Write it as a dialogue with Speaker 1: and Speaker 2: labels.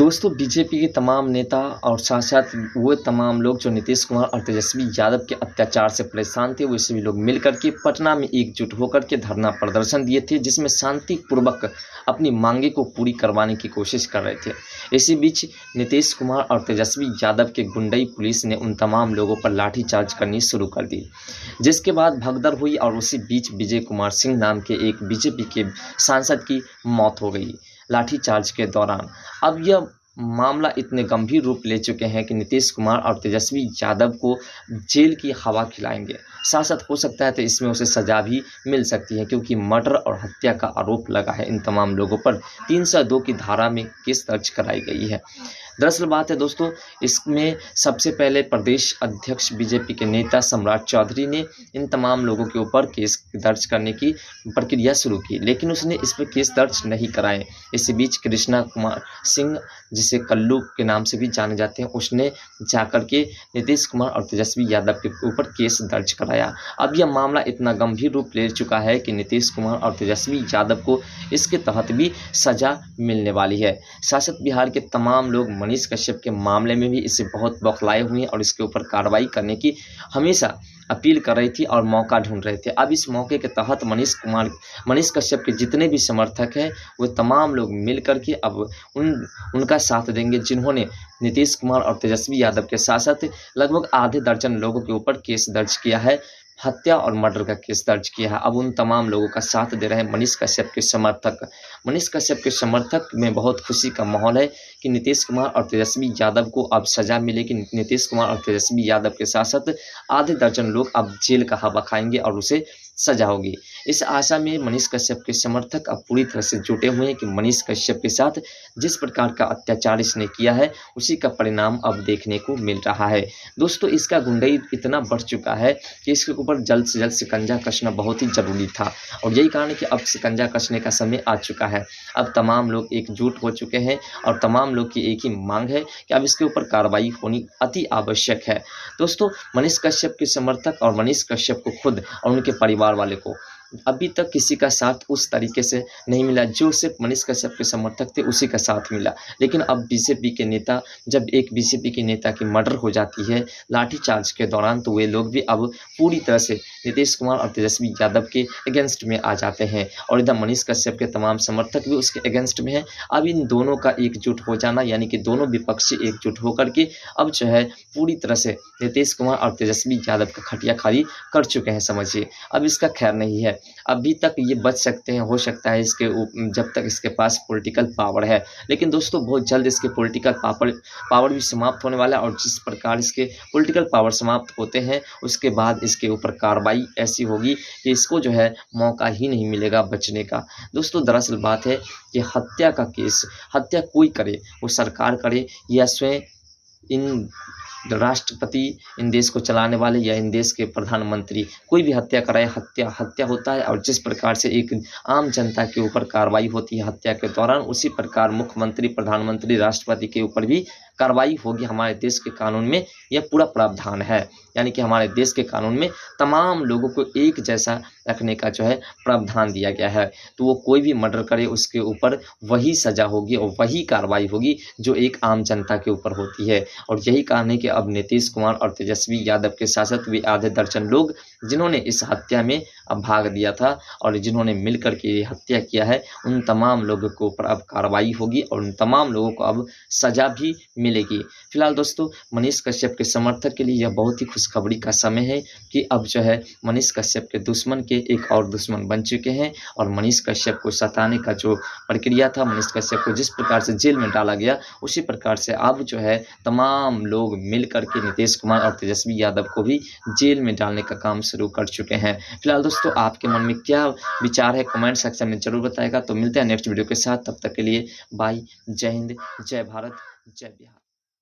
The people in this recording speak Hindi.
Speaker 1: दोस्तों बीजेपी के तमाम नेता और साथ-साथ वो तमाम लोग जो नीतीश कुमार और तेजस्वी यादव के अत्याचार से परेशान थे, वो सभी लोग मिल कर के पटना में एकजुट होकर के धरना प्रदर्शन दिए थे, जिसमें शांतिपूर्वक अपनी मांगे को पूरी करवाने की कोशिश कर रहे थे। इसी बीच नीतीश कुमार और तेजस्वी यादव के गुंडई पुलिस ने उन तमाम लोगों पर लाठीचार्ज करनी शुरू कर दी, जिसके बाद भगदड़ हुई और उसी बीच विजय कुमार सिंह नाम के एक बीजेपी के सांसद की मौत हो गई लाठीचार्ज के दौरान। अब यह मामला इतने गंभीर रूप ले चुके हैं कि नीतीश कुमार और तेजस्वी यादव को जेल की हवा खिलाएंगे। साथ हो सकता है तो इसमें उसे सज़ा भी मिल सकती है, क्योंकि मर्डर और हत्या का आरोप लगा है इन तमाम लोगों पर। 302 की धारा में केस दर्ज कराई गई है। दरअसल बात है दोस्तों, इसमें सबसे पहले प्रदेश अध्यक्ष बीजेपी के नेता सम्राट चौधरी ने इन तमाम लोगों के ऊपर केस दर्ज करने की प्रक्रिया शुरू की, लेकिन उसने इस पर केस दर्ज नहीं कराए। इसी बीच कृष्णा कुमार सिंह, जिसे कल्लू के नाम से भी जाने जाते हैं, उसने जाकर के नीतीश कुमार और तेजस्वी यादव के ऊपर केस दर्ज कराया। अब यह मामला इतना गंभीर रूप ले चुका है कि नीतीश कुमार और तेजस्वी यादव को इसके तहत भी सज़ा मिलने वाली है। शासक बिहार के तमाम लोग मनीष कश्यप के मामले में भी इससे बहुत बौखलाए हुए हैं और इसके ऊपर कार्रवाई करने की हमेशा अपील कर रही थी और मौका ढूंढ रहे थे। अब इस मौके के तहत मनीष कश्यप के जितने भी समर्थक हैं, वो तमाम लोग मिल कर के अब उनका साथ देंगे, जिन्होंने नीतीश कुमार और तेजस्वी यादव के साथ साथ लगभग आधे दर्जन लोगों के ऊपर केस दर्ज किया है, हत्या और मर्डर का केस दर्ज किया है। अब उन तमाम लोगों का साथ दे रहे हैं मनीष कश्यप के समर्थक। मनीष कश्यप के समर्थक में बहुत खुशी का माहौल है कि नीतीश कुमार और तेजस्वी यादव को अब सज़ा मिलेगी। नीतीश कुमार और तेजस्वी यादव के साथ साथ आधे दर्जन लोग अब जेल का हवा खाएंगे और उसे सजा होगी। इस आशा में मनीष कश्यप के समर्थक अब पूरी तरह से जुटे हुए हैं कि मनीष कश्यप के साथ जिस प्रकार का अत्याचार इसने किया है, उसी का परिणाम अब देखने को मिल रहा है। दोस्तों, इसका गुंडई इतना बढ़ चुका है कि इसके ऊपर जल्द से जल्द शिकंजा कसना बहुत ही ज़रूरी था, और यही कारण है कि अब शिकंजा कसने का समय आ चुका है। अब तमाम लोग एकजुट हो चुके हैं और तमाम लोग की एक ही मांग है कि अब इसके ऊपर कार्रवाई होनी अति आवश्यक है। दोस्तों, मनीष कश्यप के समर्थक और मनीष कश्यप को खुद और उनके परिवार वाले को अभी तक किसी का साथ उस तरीके से नहीं मिला। जो सिर्फ मनीष कश्यप के समर्थक थे उसी का साथ मिला, लेकिन अब बीजेपी के नेता, जब एक बीजेपी के नेता की मर्डर हो जाती है लाठीचार्ज के दौरान, तो वे लोग भी अब पूरी तरह से नीतीश कुमार और तेजस्वी यादव के अगेंस्ट में आ जाते हैं, और इधर मनीष कश्यप के तमाम समर्थक भी उसके अगेंस्ट में हैं। अब इन दोनों का एकजुट हो जाना, यानी कि दोनों विपक्षी एकजुट होकर के अब जो है पूरी तरह से नीतीश कुमार और तेजस्वी यादव का खटिया खाली कर चुके हैं, समझिए। अब इसका खैर नहीं है। अभी तक ये बच सकते हैं, हो सकता है इसके जब तक इसके पास पॉलिटिकल पावर है, लेकिन दोस्तों बहुत जल्द इसके पॉलिटिकल पावर भी समाप्त होने वाला है, और जिस प्रकार इसके पॉलिटिकल पावर समाप्त होते हैं उसके बाद इसके ऊपर कार्रवाई ऐसी होगी कि इसको जो है मौका ही नहीं मिलेगा बचने का। दोस्तों, दरअसल बात है कि हत्या का केस, हत्या कोई करे, वो सरकार करे या स्वयं इन राष्ट्रपति, इन देश को चलाने वाले या इन देश के प्रधानमंत्री, कोई भी हत्या कराए, हत्या होता है। और जिस प्रकार से एक आम जनता के ऊपर कार्रवाई होती है हत्या के दौरान, उसी प्रकार मुख्यमंत्री, प्रधानमंत्री, राष्ट्रपति के ऊपर भी कार्रवाई होगी। हमारे देश के कानून में यह पूरा प्रावधान है, यानी कि हमारे देश के कानून में तमाम लोगों को एक जैसा रखने का जो है प्रावधान दिया गया है। तो वो कोई भी मर्डर करे उसके ऊपर वही सज़ा होगी और वही कार्रवाई होगी जो एक आम जनता के ऊपर होती है। और यही कारण है कि अब नीतीश कुमार और तेजस्वी यादव के साथ साथ भी आधे दर्जन लोग जिन्होंने इस हत्या में अब भाग दिया था और जिन्होंने मिलकर के ये हत्या किया है, उन तमाम लोगों के ऊपर अब कार्रवाई होगी और उन तमाम लोगों को अब सज़ा भी मिलेगी। फिलहाल दोस्तों, मनीष कश्यप के समर्थक के लिए यह बहुत ही खुशखबरी का समय है कि अब जो है मनीष कश्यप के दुश्मन के एक और दुश्मन बन चुके हैं, और मनीष कश्यप को सताने का जो प्रक्रिया था, मनीष कश्यप को जिस प्रकार से जेल में डाला गया, उसी प्रकार से अब जो है तमाम लोग मिल करके नीतीश कुमार और तेजस्वी यादव को भी जेल में डालने का काम शुरू कर चुके हैं। फिलहाल दोस्तों, आपके मन में क्या विचार है कमेंट सेक्शन में जरूर बताएगा। तो मिलते हैं नेक्स्ट वीडियो के साथ, तब तक के लिए बाय, जय हिंद, जय भारत, जय बिहार।